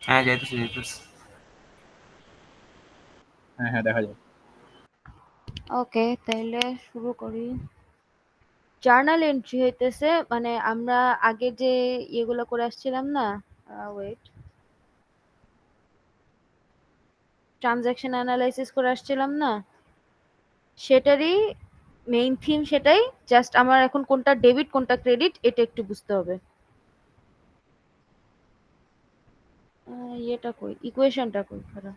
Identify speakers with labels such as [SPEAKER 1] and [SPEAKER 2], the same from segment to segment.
[SPEAKER 1] হ্যাঁ, যাইতেছে যাইতেছে।
[SPEAKER 2] হ্যাঁ হ্যাঁ, দেখা যায়।
[SPEAKER 3] ওকে, তাহলে শুরু করি। জার্নাল এন্ট্রি হইতেছে মানে আমরা আগে যে ইয়েগুলো করে আসছিলাম না, ওয়েট, ট্রানজাকশন অ্যানালাইসিস করে আসছিলাম না, সেটারই মেইন থিম সেটাই। জাস্ট আমার এখন কোনটা ডেবিট কোনটা ক্রেডিট এটা একটু বুঝতে হবে। ইয়েটা কই, ইকুয়েশনটা কই, খারাপ।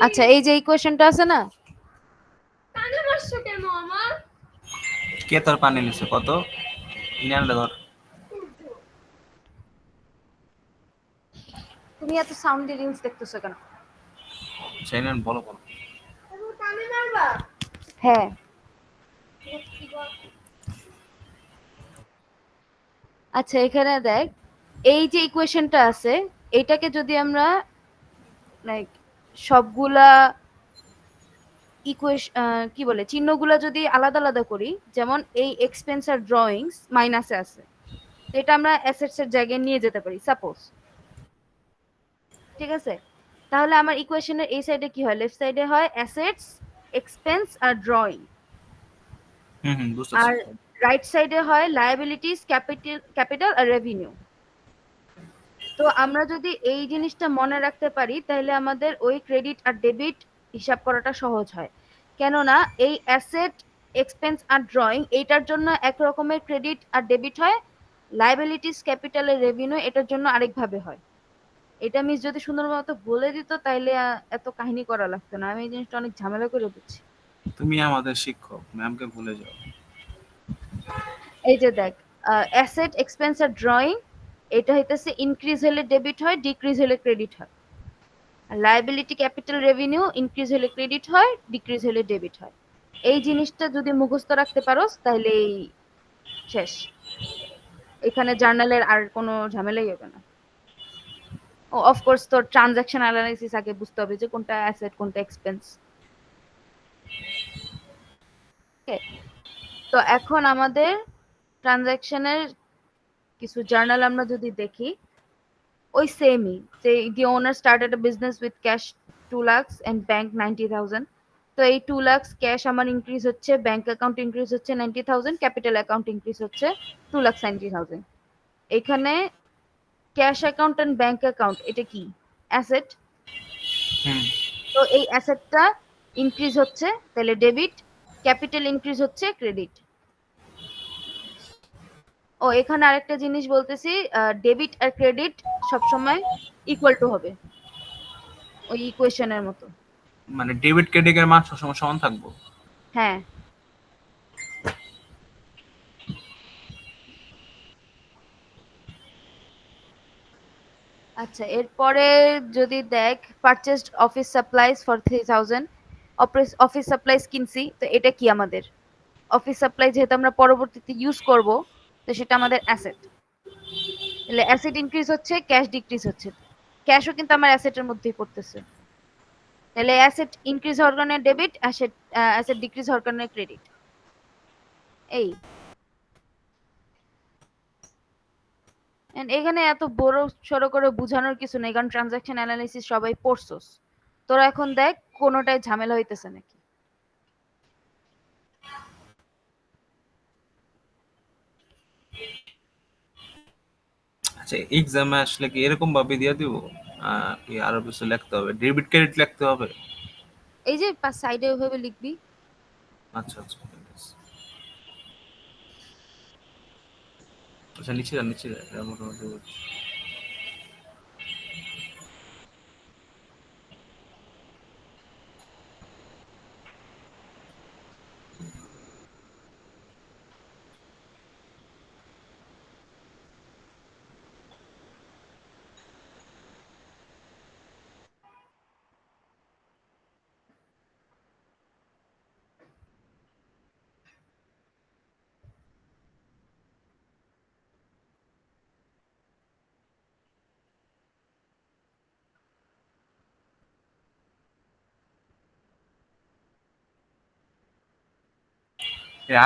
[SPEAKER 3] আচ্ছা, এই যে ইকুয়েশনটা আছে না,
[SPEAKER 1] কে তোর পানি নিছে কত? ইনারটা ধর।
[SPEAKER 3] তুমি এত সাউন্ড রিলস দেখতেছো কেন?
[SPEAKER 1] চাইলেন, বলো বলো।
[SPEAKER 3] হ্যাঁ, আচ্ছা এখানে দেখ, এই যে ইকুয়েশনটা আছে, এটাকে যদি আমরা লাইক সবগুলা কি বলে চিহ্নগুলা যদি আলাদা আলাদা করি, যেমন এই এক্সপেন্স আর ড্রয়িংস মাইনাসে আছে, তো এটা আমরা অ্যাসেটস এর জায়গায় নিয়ে যেতে পারি সাপোজ। ঠিক আছে, তাহলে আমার ইকুয়েশনের এই সাইডে কি হয়, লেফট সাইডে হয় অ্যাসেটস, এক্সপেন্স আর ড্রয়িং,
[SPEAKER 1] হুম হুম, বুঝতেছি।
[SPEAKER 3] আর রাইট সাইডে হয় লায়াবিলিটিস, ক্যাপিটাল ক্যাপিটাল আর রেভিনিউ। তো আমরা যদি এই জিনিসটা মনে রাখতে পারি তাহলে আমাদের ওই ক্রেডিট আর ডেবিট হিসাব করাটা সহজ হয়। কেননা এই অ্যাসেট, এক্সপেন্স আর ড্রয়িং এইটার জন্য এক রকমের ক্রেডিট আর ডেবিট হয়, লায়াবিলিটিস, ক্যাপিটাল আর রেভিনিউ এটার জন্য আরেকভাবে হয়। এটা মিস যদি সুন্দর মতো বলে দিত তাইলে এত কাহিনী করা লাগতো না, আমি এই জিনিসটা অনেক ঝামেলা করে বুঝছি।
[SPEAKER 1] তুমি আমাদের শিক্ষক, ম্যামকে ভুলে যাও।
[SPEAKER 3] এই যে দেখ, অ্যাসেট, এক্সপেন্স আর ড্রয়িং এটা হইতেছে ইনক্রিজ হলে ডেবিট হয়, ডিক্রিজ হলে ক্রেডিট হয়। আর লায়াবিলিটি, ক্যাপিটাল, রেভিনিউ ইনক্রিজ হলে ক্রেডিট হয়, ডিক্রিজ হলে ডেবিট হয়। এই জিনিসটা যদি মুখস্থ রাখতে পারোস তাহলে শেষ, এখানে জার্নালের আর কোনো ঝামেলাই হবে না। ও অফকোর্স তোর ট্রানজাকশন অ্যানালাইসিস আগে বুঝতে হবে যে কোনটা অ্যাসেট কোনটা এক্সপেন্স। তো এখন আমাদের ট্রানজাকশনের কিছু জার্নাল আমরা যদি দেখি, ওই সেমই, যে the owner started a business with cash 2 lakhs and bank 90,000। তো এই 2 lakhs ক্যাশ আমার ইনক্রিজ হচ্ছে, ব্যাংক অ্যাকাউন্ট ইনক্রিজ হচ্ছে 90,000, ক্যাপিটাল অ্যাকাউন্ট ইনক্রিজ হচ্ছে 2,90,000। এখানে cash account and bank account এটা কি, অ্যাসেট।
[SPEAKER 1] হুম।
[SPEAKER 3] তো এই অ্যাসেটটা ইনক্রিজ হচ্ছে তাহলে ডেবিট, ক্যাপিটাল ইনক্রিজ হচ্ছে ক্রেডিট। ও এখানে আরেকটা জিনিস বলতেছি, ডেবিট আর ক্রেডিট সবসময় ইকুয়াল টু হবে, ওই ইকুয়েশনের মতো।
[SPEAKER 1] মানে ডেবিট ক্রেডিটের মান সবসময় সমান থাকবো?
[SPEAKER 3] হ্যাঁ, আচ্ছা এরপরে যদি দেখ, purchased office supplies for 3,000, office supplies কিনছি, তো এটা কি আমাদের অফিস সাপ্লাই, যেহেতু আমরা পরবর্তীতে ইউজ করব, তো সেটা আমাদের অ্যাসেট। তাহলে অ্যাসেট ইনক্রিজ হচ্ছে, ক্যাশ ডিক্রিজ হচ্ছে, ক্যাশও কিন্তু আমার অ্যাসেটের মধ্যেই পড়তেছে। তাহলে অ্যাসেট ইনক্রিজ হওয়ার কারণে ডেবিট, অ্যাসেট অ্যাসেট ডিক্রিজ হওয়ার কারণে ক্রেডিট। এই and এখানে এত বড় সড়ো করে বোঝানোর কিছু নেই, কারণ ট্রানজাকশন অ্যানালাইসিস সবাই পড়ছস। তোরা এখন দেখ কোনোটাই ঝামেলা হইতেছে নাকি।
[SPEAKER 1] আচ্ছা, এক্সামে আসলে কি এরকম ভাবে দিয়ে দিব? কি আরো কিছু লিখতে হবে, ডেবিট ক্রেডিট লিখতে হবে?
[SPEAKER 3] এই যে পাঁচ সাইডে ওইভাবে লিখবি।
[SPEAKER 1] আচ্ছা আচ্ছা, ঠিক আছে। আচ্ছা, নিচে যান নিচে যান, এটা মোটামুটি বুঝছি।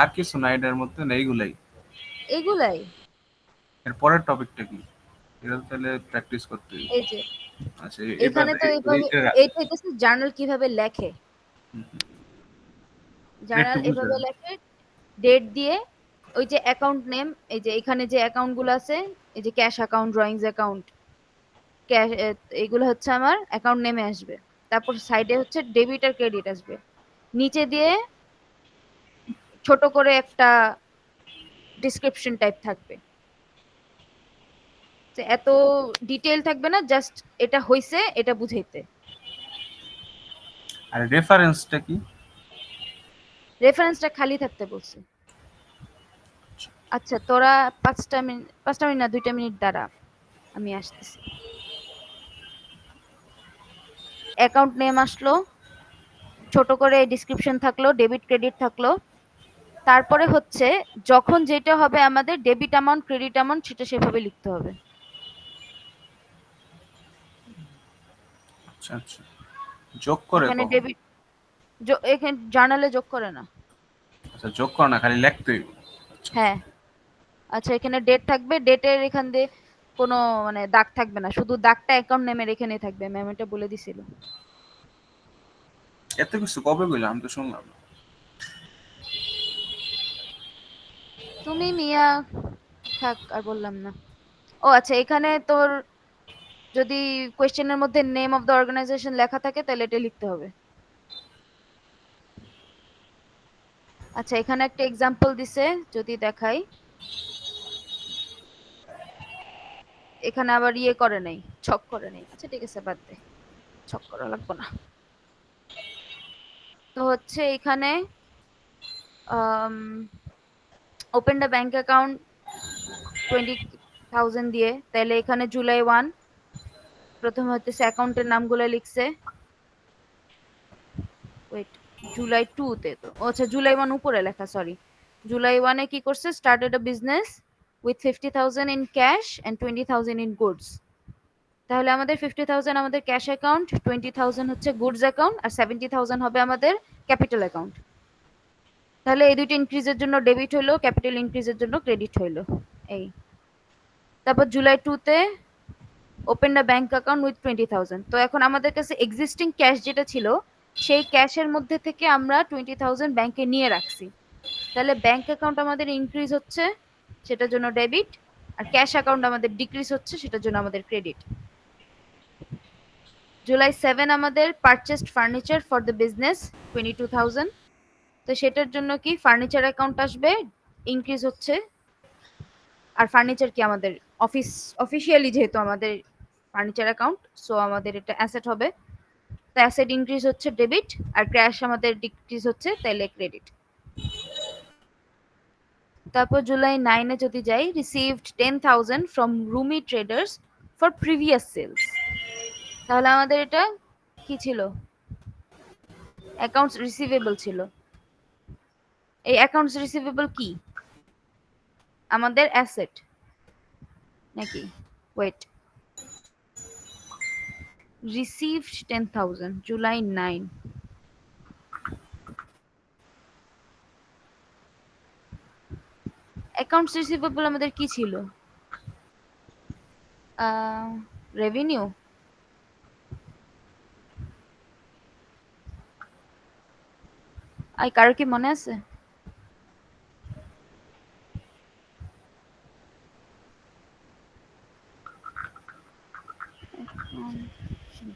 [SPEAKER 1] আর কিছু না এটার মধ্যে না, এইগুলাই।
[SPEAKER 3] এগুলাই।
[SPEAKER 1] এর পরের টপিকটা কি? এটা তো তাহলে প্র্যাকটিস করতে হবে।
[SPEAKER 3] এই যে
[SPEAKER 1] আচ্ছা, এবার
[SPEAKER 3] এখানে তো এইভাবে, এইটা হইতেছে জার্নাল কিভাবে লেখে।
[SPEAKER 1] এটা একটু
[SPEAKER 3] জার্নাল এভাবে
[SPEAKER 1] বুঝান।
[SPEAKER 3] লেখে ডেট দিয়ে। ওই যে অ্যাকাউন্ট নেম, এই যে এখানে যে অ্যাকাউন্ট গুলো আছে, এই যে cash account, drawings account, cash, এগুলো হচ্ছে আমার অ্যাকাউন্ট নেমে আসবে। তারপর সাইডে হচ্ছে ডেবিট আর ক্রেডিট আসবে। নিচে দিয়ে ছোট করে একটা ডিসক্রিপশন টাইপ থাকবে। যে এত ডিটেইল থাকবে না, জাস্ট এটা হইছে এটা বুঝাইতে।
[SPEAKER 1] আর রেফারেন্সটা কি?
[SPEAKER 3] রেফারেন্সটা খালি থাকতে বলছে। আচ্ছা তোরা 5টা মিনিট, 5টা মিনিট না 2টা মিনিট দাঁড়া, আমি আসতেছি। অ্যাকাউন্ট নেম আসলো, ছোট করে ডিসক্রিপশন থাকলো, ডেবিট ক্রেডিট থাকলো। তারপরে হচ্ছে যখন যেটা হবে আমাদের ডেবিট অ্যামাউন্ট ক্রেডিট অ্যামাউন্ট সেটা সেভাবে লিখতে হবে।
[SPEAKER 1] আচ্ছা আচ্ছা, যোগ করে
[SPEAKER 3] এখানে
[SPEAKER 1] কখন?
[SPEAKER 3] ডেবিট, এখানে জার্নালে যোগ করে না।
[SPEAKER 1] আচ্ছা, যোগ করে না, খালি লিখতে হইব। আচ্ছা আচ্ছা।
[SPEAKER 3] হ্যাঁ। আচ্ছা এখানে ডেট থাকবে, ডেটের এখান দিয়ে কোনো মানে দাগ থাকবে না, শুধু দাগটা অ্যাকাউন্ট নেমের এখানেই থাকবে, ম্যাম এটা বলে দিছিল।
[SPEAKER 1] এত কিছু কবে কইলাম, আমি তো শুনলাম না।
[SPEAKER 3] তুমি মিয়া, থাক আর বললাম না। ও আচ্ছা, এখানে তোর যদি কোয়েশ্চেনের মধ্যে নেম অফ দ্য অর্গানাইজেশন লেখা থাকে তাহলে এটা লিখতে হবে। আচ্ছা এখানে একটা এক্সাম্পল দিছে, যদি দেখাই। এখানে আবার ইয়ে করে নাই, ছক করে নাই। আচ্ছা ঠিক আছে বাদ দে, ছক করা লাগবে না। তো হচ্ছে এখানে ওপেন দ্য ব্যাংক অ্যাকাউন্ট 20,000 দিয়ে, তাহলে এখানে জুলাই 1 প্রথমে হচ্ছে অ্যাকাউন্টের নামগুলো লিখছে। ওয়েট, জুলাই 2 তে তো, ও আচ্ছা জুলাই 1 উপরে লেখা, সরি। জুলাই 1 কি করছে, started a business with 50,000 in cash and 20,000 in goods. তাহলে আমাদের 50,000 আমাদের ক্যাশ অ্যাকাউন্ট, 20,000 হচ্ছে গুডস অ্যাকাউন্ট, আর 70,000 হবে আমাদের ক্যাপিটাল অ্যাকাউন্ট। তাহলে এই দুইটা ইনক্রিজের জন্য ডেবিট হলো, ক্যাপিটাল ইনক্রিজের জন্য ক্রেডিট হলো। এই, তারপর জুলাই 2 তে open the bank account with 20,000। তো এখন আমাদের কাছে এক্সিস্টিং ক্যাশ যেটা ছিল, সেই ক্যাশের মধ্যে থেকে আমরা 20,000 ব্যাংকে নিয়ে রাখছি। তাহলে ব্যাংক অ্যাকাউন্ট আমাদের ইনক্রিজ হচ্ছে, সেটার জন্য ডেবিট। আর ক্যাশ অ্যাকাউন্ট আমাদের ডিক্রিজ হচ্ছে, সেটার জন্য আমাদের ক্রেডিট। জুলাই 7 আমাদের purchased furniture for the business 22,000। তো সেটার জন্য কি ফার্নিচার অ্যাকাউন্ট আসবে, ইনক্রিজ হচ্ছে। আর ফার্নিচার কি আমাদের অফিস, অফিসিয়ালি যেহেতু আমাদের ফার্নিচার অ্যাকাউন্ট, সো আমাদের এটা অ্যাসেট হবে। তো অ্যাসেট ইনক্রিজ হচ্ছে ডেবিট, আর ক্যাশ আমাদের ডিক্রিজ হচ্ছে, তাহলে ক্রেডিট। তারপর জুলাই 9 যদি যাই, received 10,000 from Rumi traders for previous sales. তাহলে আমাদের এটা কি ছিল, অ্যাকাউন্টস রিসিভেবল ছিল। এই অ্যাকাউন্টস রিসিভেবল কি আমাদের অ্যাসেট নাকি? Wait, received 10,000 July 9, accounts receivable আমাদের কি ছিল, রেভিনিউ। আর কারো কি মনে আছে?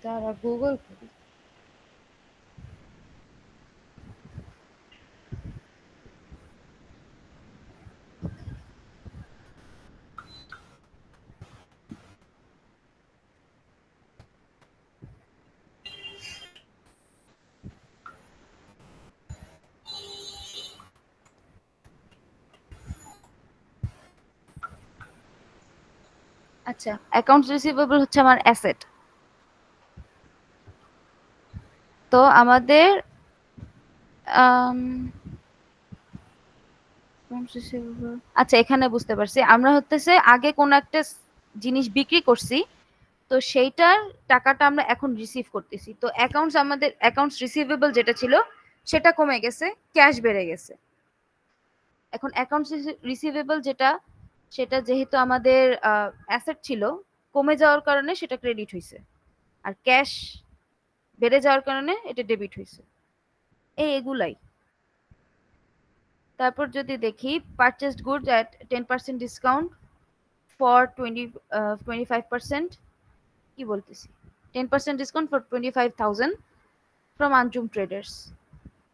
[SPEAKER 3] দাঁড়া গুগল করি। আচ্ছা অ্যাকাউন্টস রিসিভেবল হচ্ছে আমার অ্যাসেট। তো আমাদের আম, accounts receivable, আচ্ছা এখানে বুঝতে পারছি, আমরা হতেছে আগে কোন একটা জিনিস বিক্রি করছি, তো সেইটার টাকাটা আমরা এখন রিসিভ করতেছি। তো অ্যাকাউন্টস, আমাদের অ্যাকাউন্টস রিসিভেবল যেটা ছিল সেটা কমে গেছে, ক্যাশ বেড়ে গেছে। এখন অ্যাকাউন্টস রিসিভেবল যেটা, সেটা যেহেতু আমাদের অ্যাসেট ছিল, কমে যাওয়ার কারণে সেটা ক্রেডিট হয়েছে। আর ক্যাশ বেড়ে যাওয়ার কারণে এটা ডেবিট হয়েছে। এগুলাই। তারপর যদি দেখি purchased goods at 10% discount for 25%, কি বলতেছি, 10% discount for 25,000 from Anjum traders.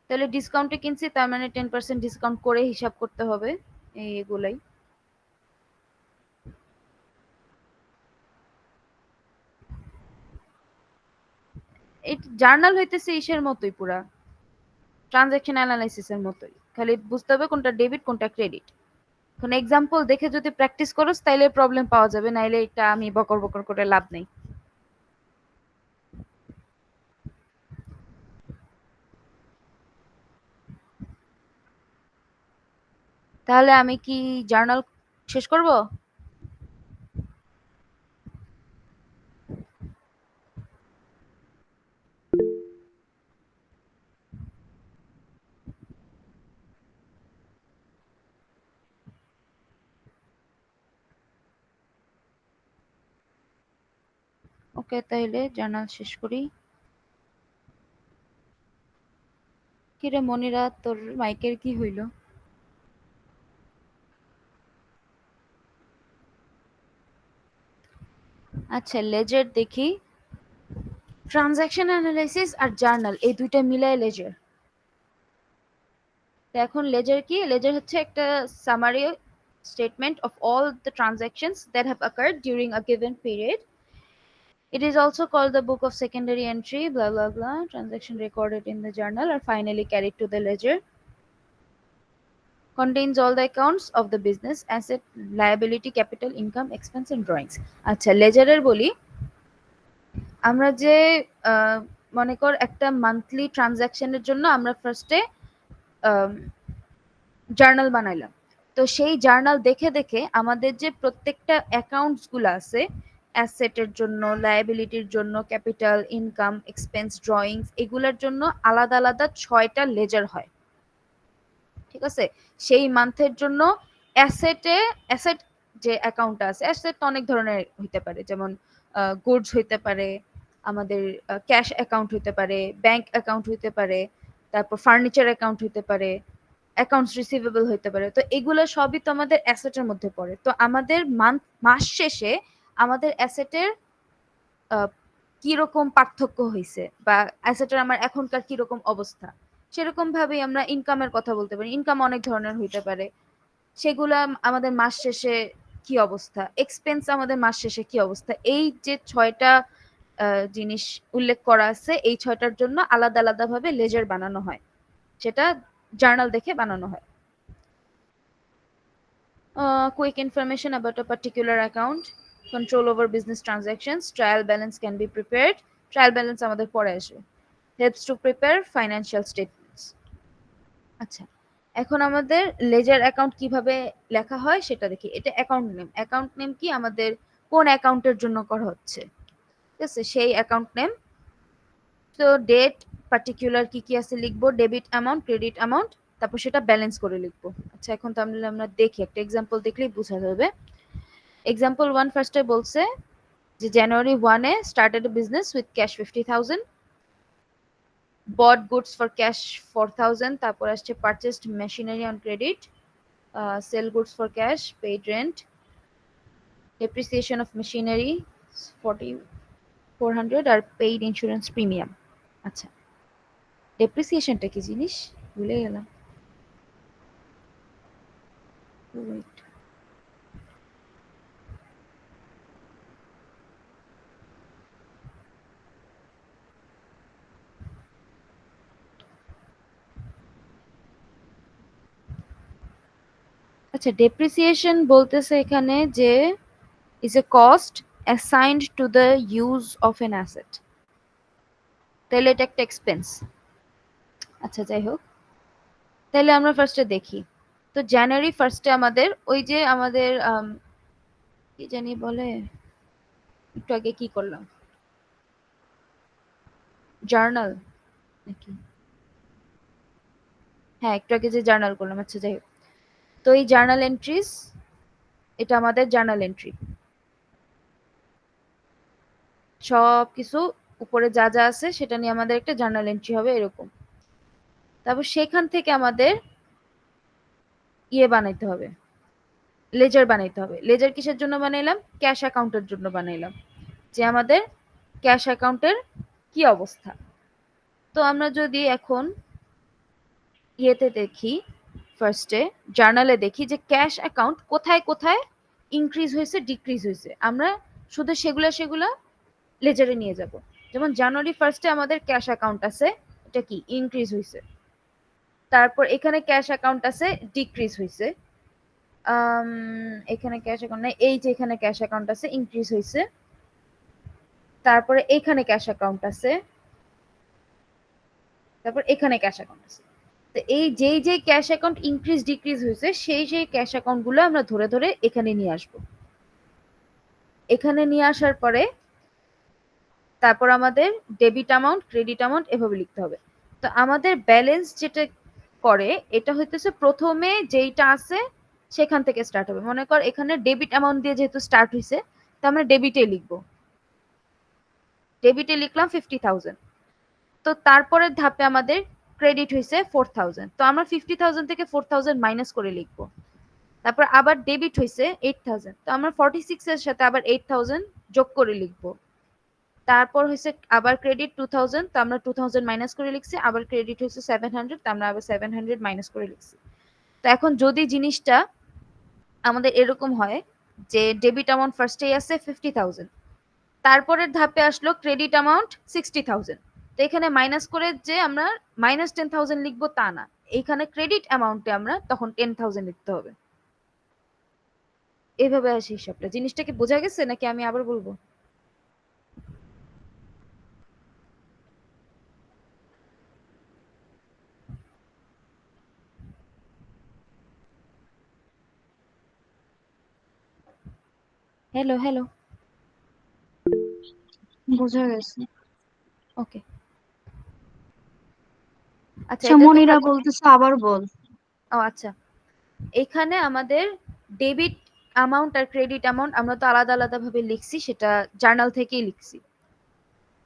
[SPEAKER 3] তাহলে ডিসকাউন্টে কিনছি, তার মানে 10% ডিসকাউন্ট করে হিসাব করতে হবে। এগুলাই। এই জার্নাল হইতেছে ইসের মতোই, পুরা ট্রানজাকশন অ্যানালাইসিসের মতোই, খালি বুঝতে হবে কোনটা ডেবিট কোনটা ক্রেডিট। এখন এক্সাম্পল দেখে যদি প্র্যাকটিস করো তাইলে প্রবলেম পাওয়া যাবে, নাইলে এটা আমি বকর বকর করে লাভ নেই। তাহলে আমি কি জার্নাল শেষ করব? ওকে, তাইলে জার্নাল শেষ করি। কিরে মনিরা, তোর মাইকের কি হইল? আচ্ছা, লেজার দেখি। ট্রানজাকশন অ্যানালাইসিস আর জার্নাল এই দুইটা মিলায় লেজার। তো এখন লেজার কি? লেজার হচ্ছে একটা summary statement of all the transactions that have occurred during a given period. It is also called the book of secondary entry, blah blah blah. Transaction recorded in the journal are finally carried to the ledger. Contains all the accounts of the business, asset, liability, capital, income, expense and drawings. আচ্ছা, লেজারের বলি। আমরা যে আহ, মনে কর একটা monthly ট্রানজাকশনের জন্য আমরা ফার্স্টে জার্নাল বানাইলাম। তো সেই জার্নাল দেখে দেখে আমাদের যে প্রত্যেকটা অ্যাকাউন্টস গুলো আছে, অ্যাসেটের জন্য, লায়াবিলিটির জন্য, ক্যাপিটাল, ইনকাম, এক্সপেন্স, ড্রয়িংস, এগুলোর জন্য আলাদা আলাদা 6টা লেজার হয়। ঠিক আছে? সেই মান্থের জন্য অ্যাসেট যে অ্যাকাউন্টটা আছে, অ্যাসেট তো অনেক ধরনের হইতে পারে, যেমন গুডস হইতে পারে, আমাদের ক্যাশ অ্যাকাউন্ট হইতে পারে, ব্যাংক অ্যাকাউন্ট হইতে পারে, তারপর ফার্নিচার অ্যাকাউন্ট হইতে পারে, অ্যাকাউন্টস রিসিভেবল হইতে পারে। তো এগুলো সবই তো আমাদের অ্যাসেটের মধ্যে পড়ে। তো আমাদের মাস শেষে আমাদের অ্যাসেটের কিরকম পার্থক্য হয়েছে, বা অ্যাসেটের আমার এখনকার কিরকম অবস্থা, সেরকম ভাবেই আমরা ইনকামের কথা বলতে পারি। ইনকাম অনেক ধরনের হইতে পারে, সেগুলা আমাদের মাস শেষে কি অবস্থা, এক্সপেন্স আমাদের মাস শেষে কি অবস্থা। এই যে 6টা জিনিস উল্লেখ করা আছে, এই 6টার জন্য আলাদা আলাদা ভাবে লেজার বানানো হয়, সেটা জার্নাল দেখে বানানো হয়। Quick information about a particular account, control over business transactions, trial balance can be prepared. Trial balance আমাদের পরে আসবে। Helps to prepare financial statements. আচ্ছা, এখন আমাদের লেজার অ্যাকাউন্ট কিভাবে লেখা হয় সেটা দেখি। এটা অ্যাকাউন্ট নেম। অ্যাকাউন্ট নেম কি? আমাদের কোন অ্যাকাউন্টের জন্য করা হচ্ছে, ঠিক আছে, সেই অ্যাকাউন্ট নেম। তো ডেট, পার্টিকুলার কি কি আছে লিখবো, ডেবিট অ্যামাউন্ট, ক্রেডিট অ্যামাউন্ট, তারপর সেটা ব্যালেন্স করে লিখবো। আচ্ছা, এখন তাহলে আমরা দেখি, একটা এক্সাম্পল দেখলেই বোঝা যাবে। এক্সাম্পল 1 ফার্স্টে বলছে যে জানুয়ারি 1-এ started a business with cash 50,000, bought goods for cash 4,000, তারপর আসছে purchased machinery on credit, sell goods for cash, paid rent, depreciation of machinery 4,400 R paid insurance premium। আচ্ছা, ডেপ্রিসিয়েশনটা কি জিনিস ভুলে গেলাম। Wait. আচ্ছা, ডেপ্রিসিয়েশন বলতেছে এখানে যে is a cost assigned to the use of an asset, তাহলে এটা একটা এক্সপেন্স। আচ্ছা, যাই হোক, তাহলে আমরা ফার্স্টে দেখি। তো জানুয়ারি ফার্স্টে আমাদের ওই যে আমাদের কি জানি বলে, একটু আগে কি করলাম, জার্নাল নাকি, হ্যাঁ একটু আগে যে জার্নাল করলাম। আচ্ছা, যাই হোক, তো এই জার্নাল এন্ট্রিজ, এটা আমাদের জার্নাল এন্ট্রি, সবকিছু উপরে যা যা আছে সেটা নিয়ে আমাদের একটা জার্নাল এন্ট্রি হবে এরকম। তারপর সেখান থেকে আমাদের ইয়ে বানাইতে হবে, লেজার বানাইতে হবে। লেজার কিসের জন্য বানাইলাম? ক্যাশ অ্যাকাউন্টের জন্য বানাইলাম, যে আমাদের ক্যাশ অ্যাকাউন্টের কি অবস্থা। তো আমরা যদি এখন ইয়েতে দেখি, ফার্স্টে জার্নালে দেখি যে ক্যাশ অ্যাকাউন্ট কোথায় কোথায় ইনক্রিজ হয়েছে ডিক্রিজ হয়েছে, আমরা শুধু সেগুলা লেজারে নিয়ে যাব। যেমন জানুয়ারি ফার্স্টে আমাদের ক্যাশ অ্যাকাউন্ট আছে, এটা কি ইনক্রিজ হয়েছে। তারপর এখানে ক্যাশ অ্যাকাউন্ট আছে, ডিক্রিজ হয়েছে। এখানে ক্যাশ অ্যাকাউন্ট নাই, এই যে এখানে ক্যাশ অ্যাকাউন্ট আছে, ইনক্রিজ হয়েছে। তারপরে এখানে ক্যাশ অ্যাকাউন্ট আছে, তারপর এখানে ক্যাশ অ্যাকাউন্ট আছে। তো এই যেই ক্যাশ অ্যাকাউন্ট ইনক্রিজ ডিক্রিজ হয়েছে সেই ক্যাশ অ্যাকাউন্ট গুলো আমরা ধরে ধরে এখানে নিয়ে আসবো। এখানে নিয়ে আসার পরে তারপর আমাদের ডেবিট অ্যামাউন্ট, ক্রেডিট অ্যামাউন্ট এভাবে লিখতে হবে। তো আমাদের ব্যালেন্স যেটা করে এটা হইতেছে প্রথমে যেইটা আছে সেখান থেকে স্টার্ট হবে। মনে কর এখানে ডেবিট অ্যামাউন্ট দিয়ে যেহেতু স্টার্ট হয়েছে, তো আমরা ডেবিটে লিখবো, ডেবিটে লিখলাম 50,000। তো তারপরের ধাপে আমাদের ক্রেডিট হয়েছে 4,000, তো আমরা 50,000 থেকে 4,000 মাইনাস করে লিখবো। তারপর আবার ডেবিট হয়েছে 8,000, তো আমরা 46 এর সাথে আবার 8,000 যোগ করে লিখবো। তারপর হয়েছে আবার ক্রেডিট 2,000, তো আমরা 2,000 মাইনাস করে লিখছি। আবার ক্রেডিট হয়েছে 700, তো আমরা আবার 700 মাইনাস করে লিখছি। তো এখন যদি জিনিসটা আমাদের এরকম হয় যে ডেবিট অ্যামাউন্ট ফার্স্টেই আছে 50,000, তারপরের ধাপে আসলো ক্রেডিট অ্যামাউন্ট 60,000, তো এখানে মাইনাস করে যে আমরা মাইনাস 10,000 লিখবো তা না, এইখানে ক্রেডিট অ্যামাউন্টে আমরা তখন 10,000 লিখতে হবে। এইভাবে আসে হিসাবটা। জিনিসটা কি বোঝা গেছে নাকি আমি আবার বলবো? Hello hello.
[SPEAKER 2] বোঝা গেছে।
[SPEAKER 3] ওকে, আচ্ছা
[SPEAKER 2] আচ্ছা
[SPEAKER 3] এটা তোমরা,
[SPEAKER 2] মনিরা বলতেছে আবার বল।
[SPEAKER 3] ও আচ্ছা, এখানে আমাদের ডেবিট অ্যামাউন্ট আর ক্রেডিট অ্যামাউন্ট আমরা তো আলাদা আলাদা ভাবে লিখছি, সেটা জার্নাল থেকেই লিখছি।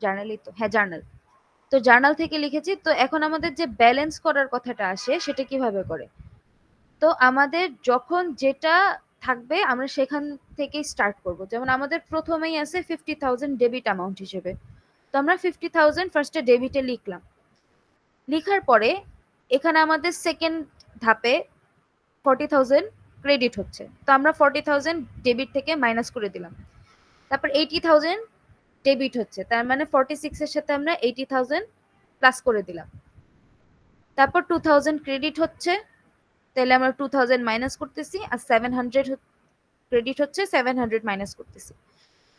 [SPEAKER 3] জার্নালই তো, হ্যাঁ জার্নাল। তো জার্নাল থেকে লিখেছি। তো এখন আমাদের যে ব্যালেন্স করার কথাটা আসে সেটা কিভাবে করে? তো আমাদের যখন যেটা থাকবে আমরা সেখান থেকেই স্টার্ট করব। যেমন আমাদের প্রথমেই আছে 50,000 ডেবিট অ্যামাউন্ট হিসেবে, তো আমরা 50,000 ফার্স্টে ডেবিটে লিখলাম। লিখার পরে এখানে আমাদের সেকেন্ড ধাপে 40,000 ক্রেডিট হচ্ছে, তো আমরা 40,000 ডেবিট থেকে মাইনাস করে দিলাম। তারপর 80,000 ডেবিট হচ্ছে, তার মানে 46 এর সাথে আমরা 80,000 প্লাস করে দিলাম। তারপর 2,000 ক্রেডিট হচ্ছে, তাহলে আমরা 2,000 মাইনাস করতেছি, আর 700 ক্রেডিট হচ্ছে, 700 মাইনাস করতেছি।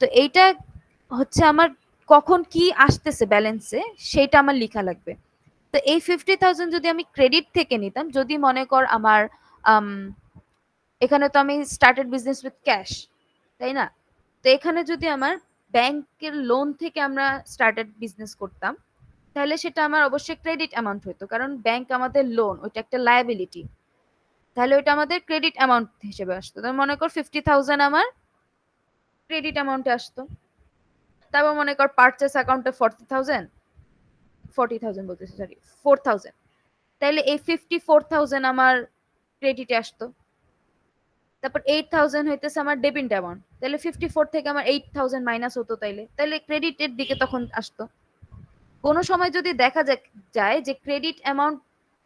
[SPEAKER 3] তো এইটা হচ্ছে আমার কখন কি আসতেছে ব্যালেন্সে সেইটা আমার লেখা লাগবে। তো এই 50,000 যদি আমি ক্রেডিট থেকে নিতাম, যদি মনে কর আমার আম, এখানে তো আমি স্টার্টেড বিজনেস উইথ ক্যাশ, তাই না? তো এখানে যদি আমার ব্যাংকের লোন থেকে আমরা স্টার্টেড বিজনেস করতাম, তাহলে সেটা আমার অবশ্যই ক্রেডিট অ্যামাউন্ট হতো, কারণ ব্যাংক আমাদের লোন, ওইটা একটা লায়াবিলিটি, তাহলে ওইটা আমাদের ক্রেডিট অ্যামাউন্ট হিসেবে আসতো। তো মনে কর 50,000 আমার ক্রেডিট অ্যামাউন্টে আসতো। তারপর মনে কর পারচেস অ্যাকাউন্টে 40,000 বলতেছি, সরি 4,000, তাহলে এই 54,000 আমার ক্রেডিটে আসতো। তারপর 8,000 হইতেছে আমার ডেবিট অ্যামাউন্ট, তাহলে 54 থেকে আমার 8,000 মাইনাস হতো, তাইলে ক্রেডিটের দিকে তখন আসতো। কোনো সময় যদি দেখা যায় যে ক্রেডিট অ্যামাউন্ট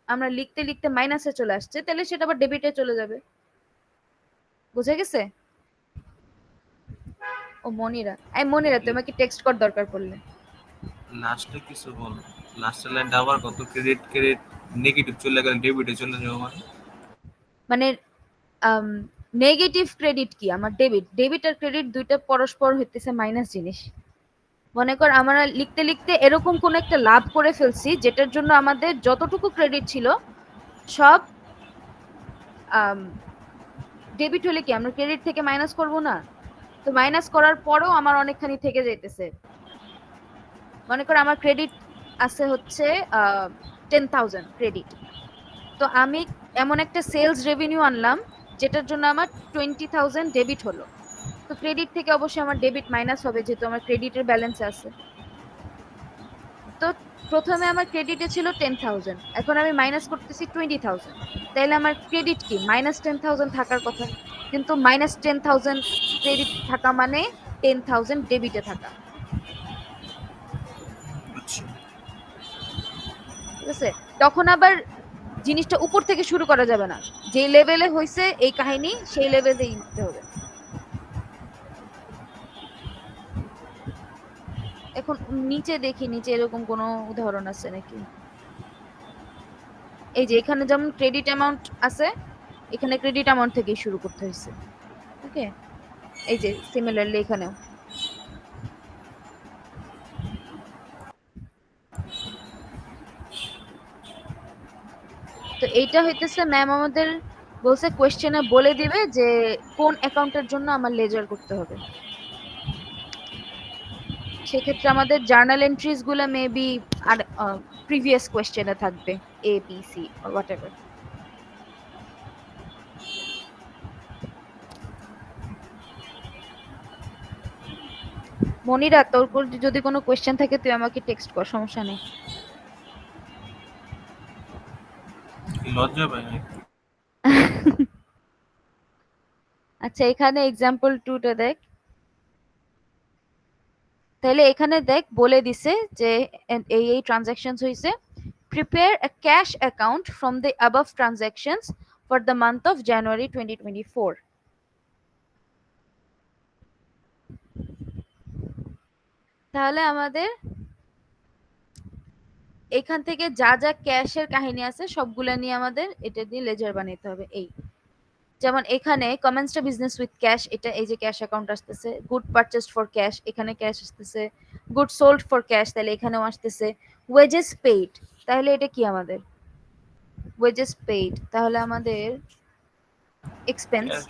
[SPEAKER 3] আমরা লিখতে লিখতে মাইনাসে চলে আসছে, তাহলে সেটা আবার ডেবিটে চলে যাবে। বুঝে গেছে? ও মনিরা, মনিরা তোমাকে টেক্সট কর দরকার পড়লে।
[SPEAKER 1] লাস্টে কিছু বল, লাস্টের লাইনটা আবার কত? ক্রেডিট ক্রেডিট নেগেটিভ চলে গেলে ডেবিটে চলে যাবো মানে?
[SPEAKER 3] মানে নেগেটিভ ক্রেডিট কি? আমার ডেবিট, ডেবিট আর ক্রেডিট দুইটা পরস্পর হইতেছে মাইনাস জিনিস। মনে কর আমরা লিখতে লিখতে এরকম কোন একটা লাভ করে ফেলছি যেটার জন্য আমাদের যতটুকু ক্রেডিট ছিল সব ডেবিট হলে কি আমরা ক্রেডিট থেকে মাইনাস করব না? তো মাইনাস করার পরেও আমার অনেকখানি থেকে যাইতেছে। মনে কর আমার ক্রেডিট আছে হচ্ছে 10,000 ক্রেডিট, তো আমি এমন একটা সেলস রেভিনিউ আনলাম যেটার জন্য আমার 20,000 ডেবিট হলো, তো ক্রেডিট থেকে অবশ্যই আমার ডেবিট মাইনাস হবে যেহেতু আমার ক্রেডিটের ব্যালেন্স আছে। তো প্রথমে আমার ক্রেডিটে ছিল 10,000, এখন আমি মাইনাস করতেছি 20,000, তাইলে আমার ক্রেডিট কি -10,000 থাকার কথা, কিন্তু -10,000 ক্রেডিট থাকা মানে 10,000 ডেবিটে থাকা।
[SPEAKER 1] আচ্ছা,
[SPEAKER 3] ঠিক আছে, তখন আবার জিনিসটা উপর থেকে শুরু করা যাবে না, যে লেভেলে হয়েছে এই কাহিনী সেই লেভেলেই নিতে হবে। এখন নিচে দেখি, নিচে এরকম কোনো উদাহরণ আছে নাকি। এই যে এখানে যেমন ক্রেডিট অ্যামাউন্ট আছে, এখানে ক্রেডিট অ্যামাউন্ট থেকেই শুরু করতে হয়েছে। ওকে, এই যে সিমিলারলি এখানেও। তো এইটা হইতেছে ম্যাম আমাদের বলছে কোয়েশ্চেনে বলে দিবে যে কোন অ্যাকাউন্টের জন্য আমার লেজার করতে হবে। সেক্ষেত্রে আমাদের জার্নাল এন্ট্রিজ গুলো মেবি আর প্রিভিয়াস কোয়েশ্চেনে থাকবে, A B C or whatever. Monira, তোর যদি কোনো কোয়েশ্চেন থাকে তুই আমাকে টেক্সট কর, সমস্যা নেই।
[SPEAKER 1] কি লজ্জা পাই নাকি?
[SPEAKER 3] আচ্ছা, এখানে এক্সাম্পল 2টা দেখ। তাহলে এখানে দেখ বলে দিছে যে এই ট্রানজাকশনস হইছে, prepare a cash account from the above transactions for the month of January 2024। তাহলে আমাদের এখান থেকে যা যা ক্যাশের কাহিনী আছে সবগুলা নিয়ে আমাদের এটা দিয়ে লেজার বানাইতে হবে। এই যেমন এখানে commence to business with cash, এটা এই যে ক্যাশ অ্যাকাউন্ট আসতেছে, গুড পারচেসড ফর ক্যাশ এখানে ক্যাশ আসতেছে, গুড সোল্ড ফর ক্যাশ তাহলে এখানেও আসতেছে, ওয়েজেস পেইড তাহলে এটা কি আমাদের ওয়েজেস পেইড, তাহলে আমাদের এক্সপেন্স
[SPEAKER 1] ক্যাশ।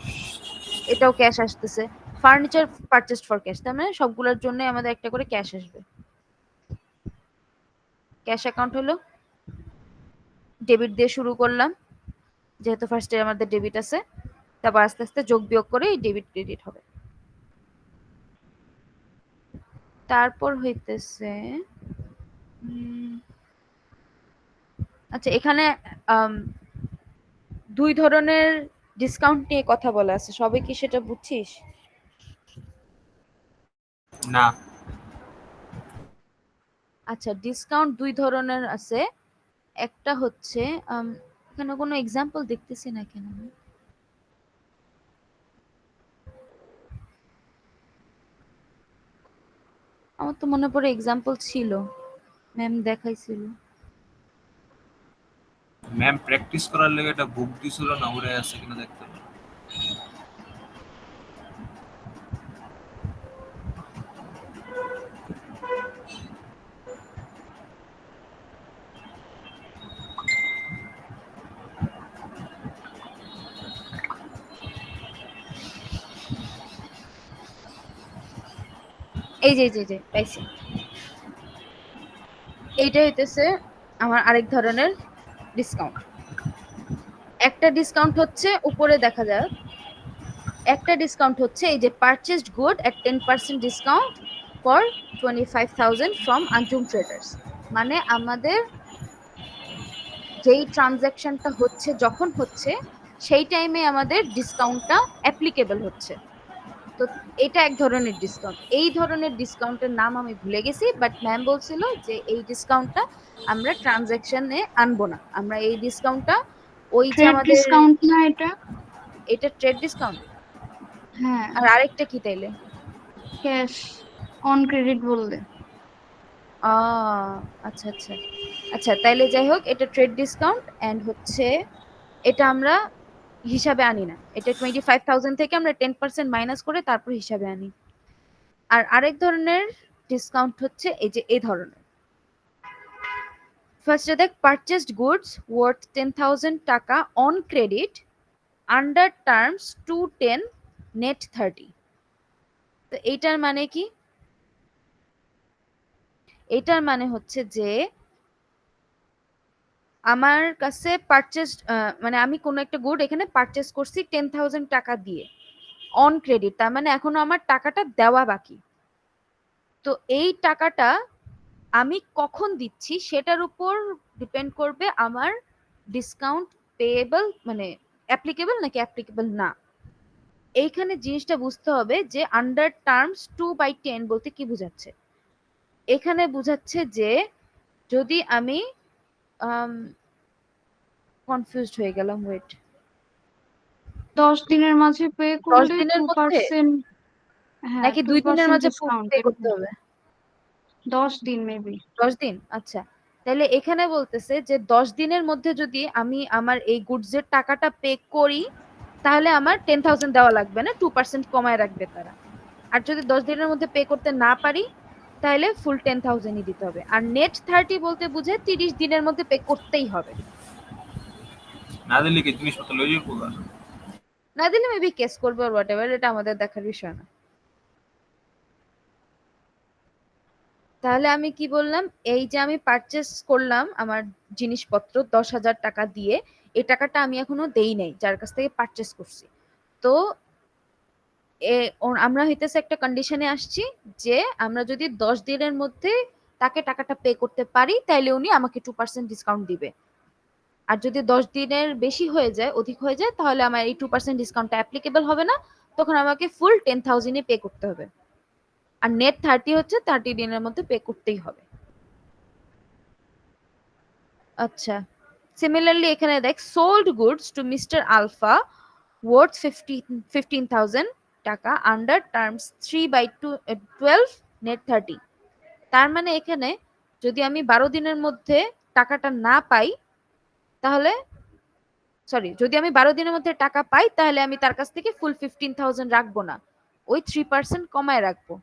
[SPEAKER 3] এটাও ক্যাশ আসতেছে, ফার্নিচার পারচেসড ফর ক্যাশ তার মানে সবগুলোর জন্য আমাদের একটা করে ক্যাশ আসবে। ক্যাশ অ্যাকাউন্ট হলো ডেবিট দিয়ে শুরু করলাম, যেহেতু ফার্স্টে আমাদের ডেবিট আছে, তারপর আস্তে আস্তে যোগ বিয়োগ করে ডেবিট ক্রেডিট হবে। তারপর হইতেছে আচ্ছা এখানে আম, দুই ধরনের ডিসকাউন্ট নিয়ে কথা বলা আছে, সবাই কি সেটা বুঝছিস?
[SPEAKER 1] না।
[SPEAKER 3] আচ্ছা, ডিসকাউন্ট দুই ধরনের আছে। একটা হচ্ছে এখানে কোনো এক্সাম্পল দেখতেছি না কেন আমি? আমার তো মনে পড়ে এক্সাম্পল ছিল, ম্যাম দেখাইছিল।
[SPEAKER 1] ম্যাম প্র্যাকটিস করার লেগে একটা বুক দিছিল না, উড়ে আছে কিনা দেখতে পারো।
[SPEAKER 3] এই যে যে পাইছি, এইটা হইতেছে আমার আরেক ধরনের ডিসকাউন্ট। একটা ডিসকাউন্ট হচ্ছে উপরে দেখা যায়, একটা ডিসকাউন্ট হচ্ছে এই যে purchased good at 10% discount for 25,000 from Anjum traders, মানে আমাদের যেই ট্রানজ্যাকশনটা হচ্ছে যখন হচ্ছে সেই টাইমে আমাদের ডিসকাউন্টটা অ্যাপ্লিকেবল হচ্ছে। তো এটা এক ধরনের ডিসকাউন্ট, এই ধরনের ডিসকাউন্টের নাম আমি ভুলে গেছি, বাট ম্যাম বলছিল যে এই ডিসকাউন্টটা আমরা ট্রানজ্যাকশনে আনবো না, আমরা এই ডিসকাউন্টটা ওই যে
[SPEAKER 2] ট্রেড
[SPEAKER 3] আমাদের
[SPEAKER 2] ডিসকাউন্ট না এটা?
[SPEAKER 3] এটা ট্রেড ডিসকাউন্ট।
[SPEAKER 2] হ্যাঁ,
[SPEAKER 3] আর আরেকটা কি তাইলে?
[SPEAKER 2] ক্যাশ অন ক্রেডিট বললে।
[SPEAKER 3] আচ্ছা আচ্ছা আচ্ছা, তাইলে যাই হোক এটা ট্রেড ডিসকাউন্ট এন্ড হচ্ছে এটা আমরা হিসাবে আনি না, এটা 25,000 থেকে আমরা 10% মাইনাস করে তারপর হিসাবে আনি। আর আরেক ধরনের ডিসকাউন্ট হচ্ছে এই যে এই ধরনের, ফার্স্টে দেখ পারচেসড গুডস ওয়ার্থ 10,000 টাকা on credit under terms 210 net 30। তো এইটার মানে কি? এটার মানে হচ্ছে যে আমার কাছে পারচেজ মানে আমি কোনো একটা গুড এখানে পারচেজ করছি 10,000 টাকা দিয়ে অন ক্রেডিট, তার মানে এখনো আমার টাকাটা দেওয়া বাকি। তো এই টাকাটা আমি কখন দিচ্ছি সেটার উপর ডিপেন্ড করবে আমার ডিসকাউন্ট পেয়েবল মানে অ্যাপ্লিকেবল নাকি অ্যাপ্লিকেবল না। এইখানে জিনিসটা বুঝতে হবে যে আন্ডার টার্মস 2/10 বলতে কি বোঝাচ্ছে। এখানে বোঝাচ্ছে যে যদি আমি কনফিউজড হয়ে গেলাম, ওয়েট।
[SPEAKER 2] 10 দিনের মাঝে পে
[SPEAKER 3] 10
[SPEAKER 2] করলে
[SPEAKER 3] দিনের
[SPEAKER 2] টু
[SPEAKER 3] মধ্যে
[SPEAKER 2] পার্সেন্ট হ্যাঁ
[SPEAKER 3] নাকি
[SPEAKER 2] টু
[SPEAKER 3] 2 দিনের
[SPEAKER 2] পার্সেন্ট
[SPEAKER 3] মাঝে
[SPEAKER 2] ডিসকাউন্ট
[SPEAKER 3] পে করতে
[SPEAKER 2] এরকম।
[SPEAKER 3] হবে?
[SPEAKER 2] 10 দিন মেবি।
[SPEAKER 3] 10 দিন, আচ্ছা। তাহলে এখানে বলতেছে যে 10 দিনের মধ্যে যদি আমি আমার এই গুডস এর টাকাটা পে করি তাহলে আমার 10,000 দেওয়া লাগবে না, 2% কমায় রাখবে তারা। আর যদি 10 দিনের মধ্যে পে করতে না পারি তাহলে ফুল 10,000ই দিতে হবে। আর নেট 30 বলতে বুঝে 30 দিনের মধ্যে পে করতেই হবে।
[SPEAKER 1] না দিলে কি জিনিসপত্র লয়ে যাবো গা?
[SPEAKER 3] না দিলে মেবি কেস করবে আর হোয়াট এভার, এটা আমাদের দেখার বিষয় না। তাহলে আমি কি বললাম, এই যে আমি পারচেস করলাম আমার জিনিসপত্র 10,000 টাকা দিয়ে, এই টাকাটা আমি এখনো দেই নাই যার কাছ থেকে পারচেস করছি। তো আমরা হইতেছে একটা কন্ডিশনে আসছি যে আমরা যদি 10 দিনের মধ্যে তাকে টাকাটা পে করতে পারি তাহলে উনি আমাকে 2% ডিসকাউন্ট দিবে। আর যদি 10 দিনের বেশি হয়ে যায়, অধিক হয়ে যায়, তাহলে আমার এই 2% ডিসকাউন্টটা অ্যাপ্লিকেবল হবে না, তখন আমাকে ফুল 10,000 পে করতে হবে। আর নেট 30 হচ্ছে 30 দিনের মধ্যে পে করতেই হবে। আচ্ছা, সিমিলারলি এখানে দেখ sold goods to mister Alpha worth 15,000 taka under terms 3/12 net 30। তার মানে এখানে যদি আমি 12 দিনের মধ্যে টাকাটা না পাই তাহলে, সরি, যদি আমি 12 দিনের মধ্যে টাকা পাই তাহলে আমি তার কাছ থেকে ফুল 15,000 রাখবো না, ওই 3% কমায় রাখবো।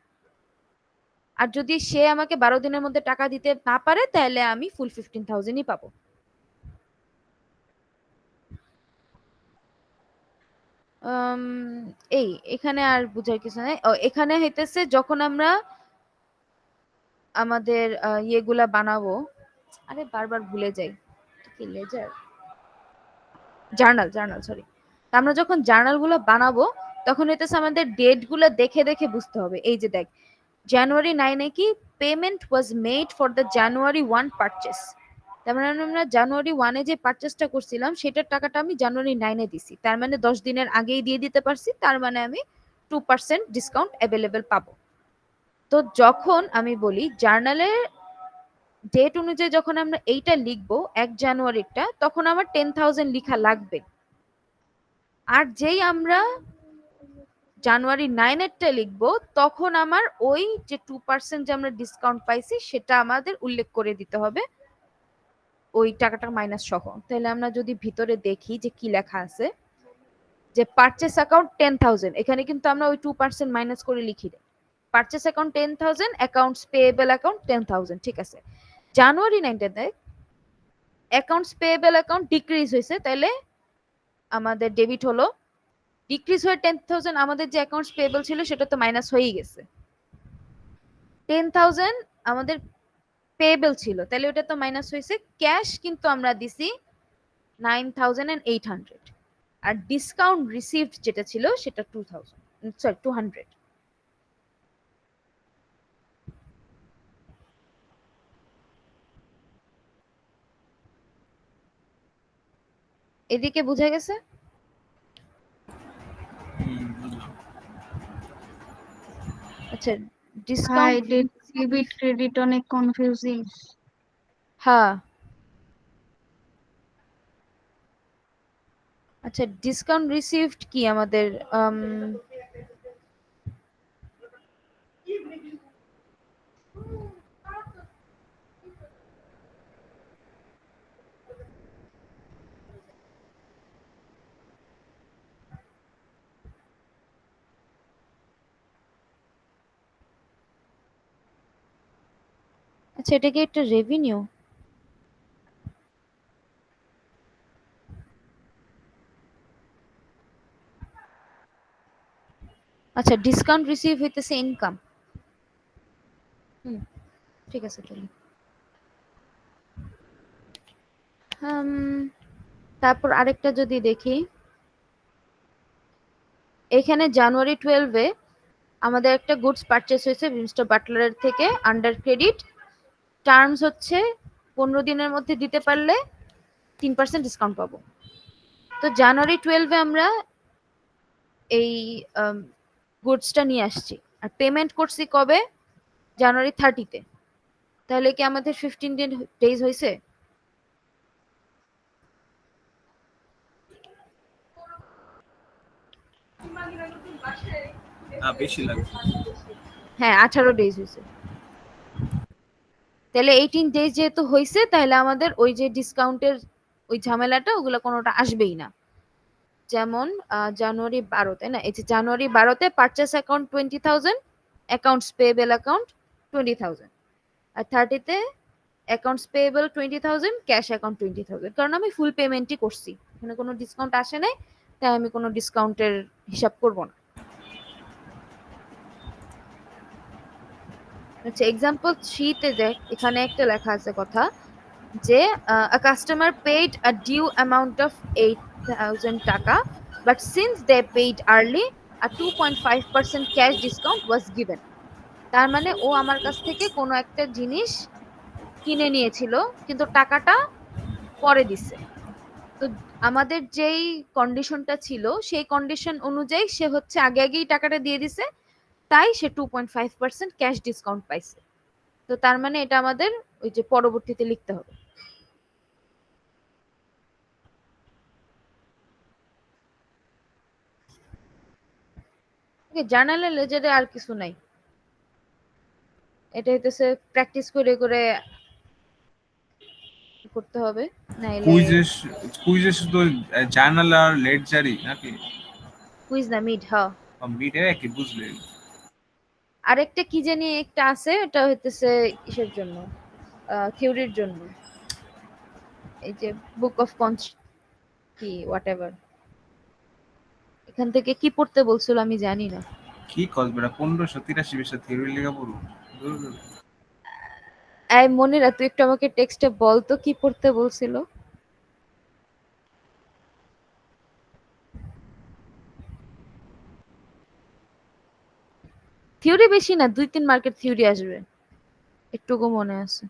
[SPEAKER 3] আর যদি সে আমাকে 12 দিনের মধ্যে টাকা দিতে না পারে তাহলে আমি ফুল 15,000ই পাবো। আম, এই এখানে আর বুঝার কিছু নাই। এখানে হইতেছে যখন আমরা আমাদের ইয়েগুলা বানাবো, আরে বারবার ভুলে যাই, কি লেজার, জার্নাল জার্নাল সরি। আমরা যখন জার্নাল গুলো বানাবো তখন হইতেছে আমাদের ডেট গুলো দেখে দেখে বুঝতে হবে। এই যে দেখ, জানুয়ারি 9-এ কি payment was made for the January 1 purchase. তার মানে আমরা জানুয়ারি 1-এ যে পারচেসটা করছিলাম সেটার টাকাটা আমি জানুয়ারি 9-এ দিছি, তার মানে 10 দিনের আগেই দিয়ে দিতে পারছি, তার মানে আমি 2% ডিসকাউন্ট অ্যাভেলেবেল পাবো। তো যখন আমি বলি জার্নালে ডেট অনুযায়ী যখন আমরা এইটা লিখবো 1 জানুয়ারিটা, তখন আমার 10,000 লিখা লাগবে। আর যেই আমরা জানুয়ারি 9-এরটা লিখবো তখন আমার ওই যে 2% যে আমরা ডিসকাউন্ট পাইছি সেটা আমাদের উল্লেখ করে দিতে হবে ওই টাকাটা মাইনাস সহ। তাহলে আমরা যদি ভিতরে দেখি যে কি লেখা আছে, যে পারচেস অ্যাকাউন্ট 10,000, এখানে কিন্তু আমরা ওই 2% মাইনাস করে লিখি দেই। Purchase account 10,000, accounts payable account 10,000, ঠিক আছে। জানুয়ারি 9-টা দেখ অ্যাকাউন্টস পেয়েবল অ্যাকাউন্ট ডিক্রিজ হয়েছে, তাহলে আমাদের ডেবিট হলো। ডিক্রিজ হয়ে 10,000, আমাদের যে অ্যাকাউন্টস পেয়েবল ছিল সেটা তো মাইনাস হয়েই গেছে। 10,000 আমাদের পেয়েবল ছিল, তাহলে ওটা তো মাইনাস হয়েছে। ক্যাশ কিন্তু আমরা দিছি 9,800, আর ডিসকাউন্ট রিসিভড যেটা ছিল সেটা 2,000, সরি 200। এদিকে বুঝা গেছে?
[SPEAKER 1] বুঝলাম।
[SPEAKER 3] আচ্ছা,
[SPEAKER 2] ভাই
[SPEAKER 3] ডিসকাউন্ট,
[SPEAKER 2] ডেবিট ক্রেডিট অনেক কনফিউজিং।
[SPEAKER 3] হ্যাঁ। আচ্ছা, ডিসকাউন্ট রিসিভড কি আমাদের আচ্ছা এটা কি একটা রেভিনিউ? আচ্ছা, ডিসকাউন্ট রিসিভ হইতেছে ইনকাম। হুম, ঠিক আছে তাহলে। তারপর আরেকটা যদি দেখি, এখানে জানুয়ারি 12-এ আমাদের একটা গুডস পারচেস হয়েছে মিস্টার বাটলারের থেকে আন্ডার ক্রেডিট। টার্মস হচ্ছে 15 দিনের মধ্যে দিতে পারলে 3% ডিসকাউন্ট পাবো। তো জানুয়ারি 12-এ আমরা এই গুডসটা নিয়ে আসছি, আর পেমেন্ট করছি কবে? জানুয়ারি 30-তে। তাহলে কি আমাদের 15 ডেজ হয়েছে?
[SPEAKER 1] বেশি লাগবে।
[SPEAKER 3] হ্যাঁ, 18 ডেজ হয়েছে। তাহলে 18 ডেজ যেহেতু হয়েছে, তাহলে আমাদের ওই যে ডিসকাউন্টের ওই ঝামেলাটা ওগুলো কোনোটা আসবেই না। যেমন জানুয়ারি 12, তাই না? এই যে জানুয়ারি 12-তে purchase account 20,000, accounts payable account 20,000, আর 30-তে অ্যাকাউন্টস পেয়েবল 20,000, ক্যাশ অ্যাকাউন্ট 20,000, কারণ আমি ফুল পেমেন্টই করছি, এখানে কোনো ডিসকাউন্ট আসে নাই, তাই আমি কোনো ডিসকাউন্টের হিসাব করব না। আচ্ছা, এক্সাম্পল 3-তে দেখ, এখানে একটা লেখা আছে কথা যে a customer paid a due amount of 8,000 টাকা, but since they paid early, a 2.5% cash discount was given. তার মানে ও আমার কাছ থেকে কোনো একটা জিনিস কিনে নিয়েছিল, কিন্তু টাকাটা পরে দিছে। তো আমাদের যেই কন্ডিশনটা ছিল সেই কন্ডিশন অনুযায়ী সে হচ্ছে আগে আগেই টাকাটা দিয়ে দিছে, তাই সে 2.5% ক্যাশ ডিসকাউন্ট পাইছে। তো তার মানে এটা আমাদের ওই যে পরবর্তীতে লিখতে হবে। জার্নালের লেজারে আর কিছু নাই, এটা হইতেছে প্র্যাকটিস করে করে করতে হবে, নাইলে
[SPEAKER 1] কুইজেস কুইজেস তো জার্নাল আর লেডজারি নাকি?
[SPEAKER 3] কুইজ না, মিড। হ্যাঁ,
[SPEAKER 1] মিডে কি বুঝলে?
[SPEAKER 3] আরেকটা কি জানি একটা আছে, এটা হইতেছে কিসের জন্য, থিওরির জন্য, এই যে বুক অফ কি হোয়াটএভার, এখান থেকে কি পড়তে বলছিল আমি জানি না।
[SPEAKER 1] কি কসবে 1583 বিষয় থিওরি লেখা পড়বো?
[SPEAKER 3] এই মনিরা, তুই একটু আমাকে টেক্সটে বল তো কি পড়তে বলছিল। থিওরি বেশি না, 2-3 মার্কের থিওরি আসবে, একটুকু মনে আছে।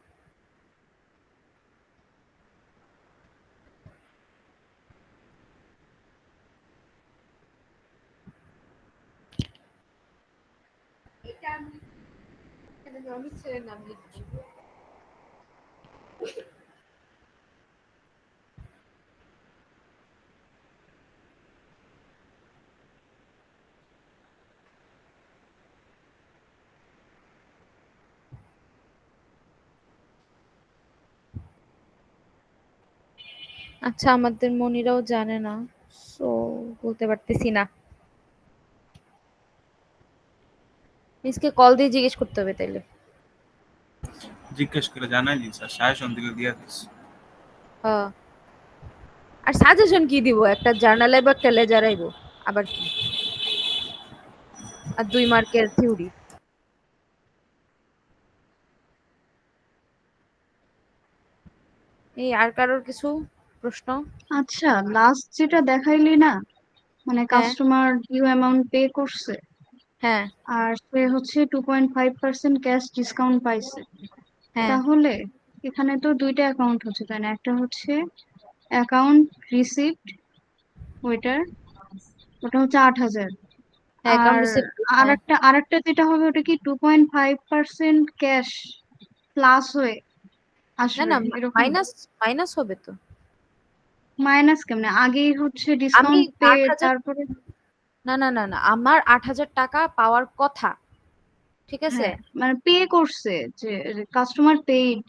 [SPEAKER 3] আচ্ছা, আমাদের মনিরাও জানে না, সো বলতে পারতেছি না। মিসকে কল দিয়ে জিজ্ঞেস করতে হবে তাইলে।
[SPEAKER 1] জিজ্ঞেস করে জানাই দিস আর সাজেশন দিলে দিয়া দিস।
[SPEAKER 3] হ্যাঁ, আর সাজেশন কি দিব, একটা জার্নাল আইবো, একটা লেজার আইবো, আবার কি, আর 2 মার্কের থিওরি। এই আর কারোর কিছু প্রশ্ন?
[SPEAKER 2] আচ্ছা, লাস্ট যেটা দেখাইলি না, মানে
[SPEAKER 3] হ্যাঁ,
[SPEAKER 2] কাস্টমার ডিউ অ্যামাউন্ট পে করছে
[SPEAKER 3] হ্যাঁ,
[SPEAKER 2] আর সে হচ্ছে 2.5% ক্যাশ ডিসকাউন্ট পাইছে,
[SPEAKER 3] হ্যাঁ,
[SPEAKER 2] তাহলে এখানে তো দুইটা অ্যাকাউন্ট হচ্ছে তাই না? একটা হচ্ছে অ্যাকাউন্ট রিসিপ্ট, ওইটার ওটা হচ্ছে 8,000।
[SPEAKER 3] হ্যাঁ, অ্যাকাউন্ট
[SPEAKER 2] আর
[SPEAKER 3] রিসিপ্ট। হ্যাঁ,
[SPEAKER 2] আরেকটা যেটা হবে ওটা কি 2.5% ক্যাশ প্লাস হয়ে
[SPEAKER 3] না
[SPEAKER 2] আসবে
[SPEAKER 3] না,
[SPEAKER 2] এরকম?
[SPEAKER 3] মাইনাস মাইনাস হবে তো।
[SPEAKER 2] মাইনাস কেমনে? আগেই হচ্ছে
[SPEAKER 3] আমি
[SPEAKER 2] ডিসকাউন্ট পে
[SPEAKER 3] 8,000,
[SPEAKER 2] তারপরে।
[SPEAKER 3] না না না না, আমার 8,000 টাকা পাওয়ার কথা, ঠিক আছে?
[SPEAKER 2] হ্যাঁ, মানে পে করছে, যে কাস্টমার পেইড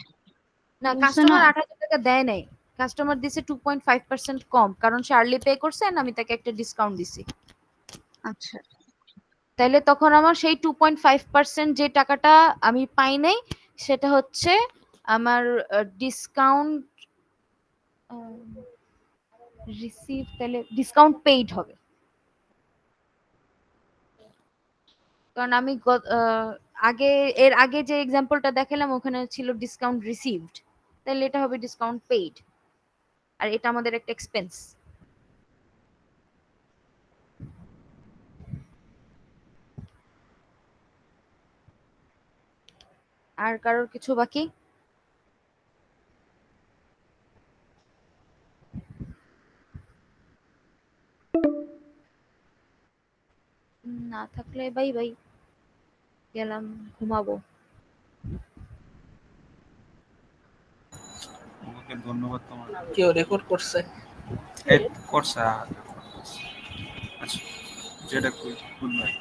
[SPEAKER 3] না,
[SPEAKER 2] বলছে না?
[SPEAKER 3] কাস্টমার 8,000 টাকা দেয় নাই, কাস্টমার দিছে 2.5% কম, কারণ সে আর্লি পে করছে and আমি তাকে একটা ডিসকাউন্ট দিছি।
[SPEAKER 2] আচ্ছা,
[SPEAKER 3] তাইলে তখন আমার সেই 2.5% যে টাকাটা আমি পাই নাই, সেটা হচ্ছে আমার ডিসকাউন্ট রিসিভ, তাহলে ডিসকাউন্ট পেইড হবে, কারণ আমি আগে, এর আগে যে এক্সাম্পলটা দেখালাম ওখানে ছিল ডিসকাউন্ট রিসিভড, তাহলে এটা হবে ডিসকাউন্ট পেইড। আর এটা আমাদের একটা এক্সপেন্স। আর কারোর কিছু বাকি? না থাকলে বাই বাই, গেলাম ঘুমাবো।
[SPEAKER 1] ওকে ধন্যবাদ তোমার।
[SPEAKER 4] কেউ রেকর্ড করছে?
[SPEAKER 1] এই করছে। আচ্ছা যেটা গুড বাই।